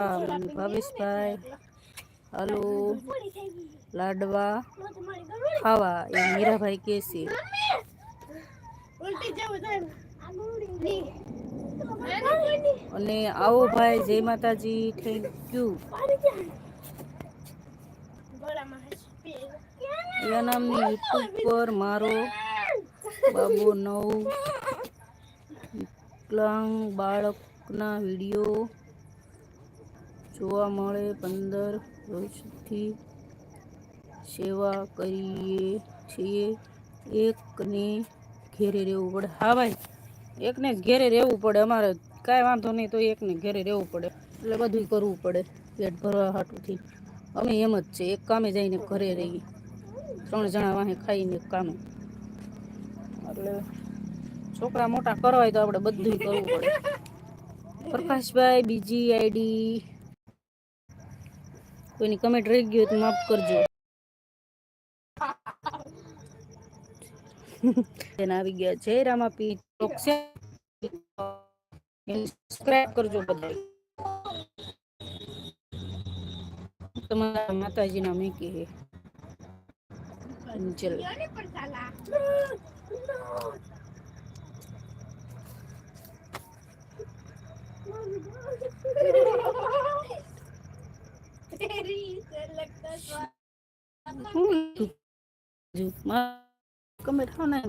ભાવેશભાઈ હાલો લાડવા ખાવા એ મીરાભાઈ કે છે. અને આવો ભાઈ જય માતાજી થેન્ક યુ. એના નામની યુટ્યુબ પર મારો બાબુ 9 વિકલાંગ બાળકના વિડીયો જોવા મળે. 15 વર્ષથી સેવા કરીએ છીએ. એકને ઘેરે રહેવું પડે. હા ભાઈ, એકને ઘેરે રહેવું પડે. અમારે કાંઈ વાંધો નહીં, તો એકને ઘેરે રહેવું પડે એટલે બધું કરવું પડે પેટ ભરવા હાટુથી. અમે એમ જ છે, એક કામે જઈને ઘરે રહીએ, 3 જણા વાહે ખાઈને કામે. એટલે છોકરા મોટા કરવા હોય તો આપણે બધું કરવું પડે. પ્રકાશભાઈ બીજી આઈડી કોઈની કમેન્ટ રહી ગઈ હોય તો માફ કરજો. એને આવી ગયા છે રામાપી સબસ્ક્રાઇબ કરજો બધા. તમારા માતાજી ના મેકી હે ચલ. કમેન્ટ ખાના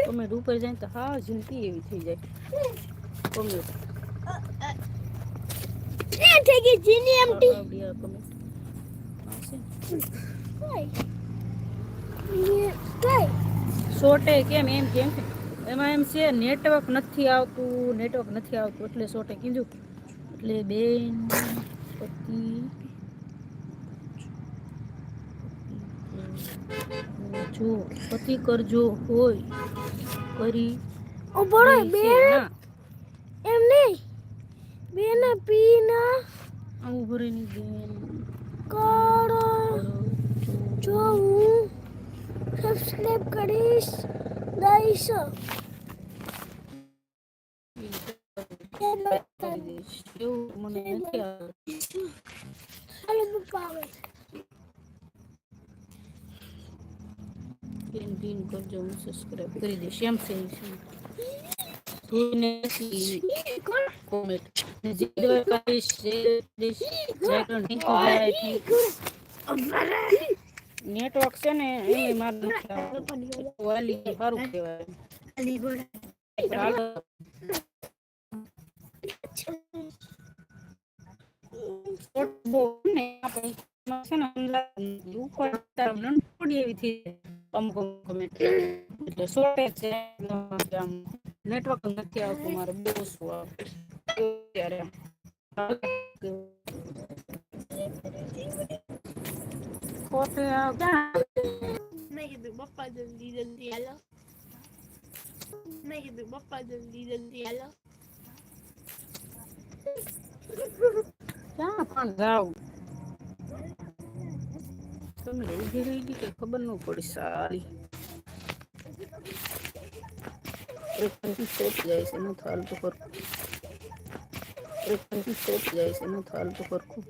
કમેન્ટ ઉપર જાય તો હા જિંદગી એવી થઈ જાય. કમેન્ટ સોટે કેમ એમ કેમ એમાં એમ છે નેટવર્ક નથી આવતું એટલે સોટે કીધું. એટલે બેન પતિ કરજો હોય કરી એમ નહીં બેન પીના આવું ભરેની બેન કરો જો હું સબસ્ક્રાઇબ કરીશ દઈશ. મને નથી પિન કરજો, હું સબસ્ક્રાઇબ કરી દઈશ. એમ છે નેટવર્ક છે ને એ મારું સારું કહેવાય. નેટવર્ક નથી આવતું મારે બહુ ત્યારે મેં કીધું પપ્પા જલ્દી હાલો. ક્યાં પણ જાવ તમે ઉભી રહી ગઈ કે ખબર ન પડી. સારી જાય છે ન થાલતું સરખું.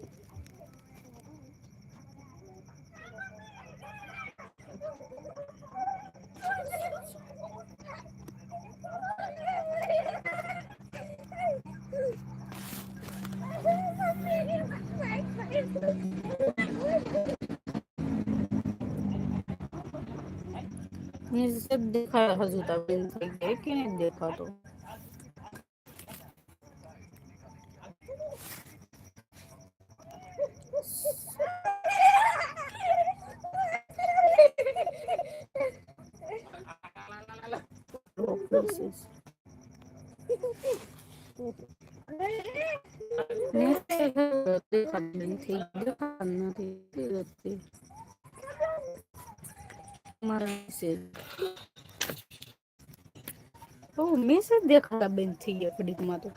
सब देखा हजूता बिन થઈ ગઈ કે નહીં દેખાતો. મેસેજ દેખાતા બેન થઈ ગયા ઘડીકમાં તો.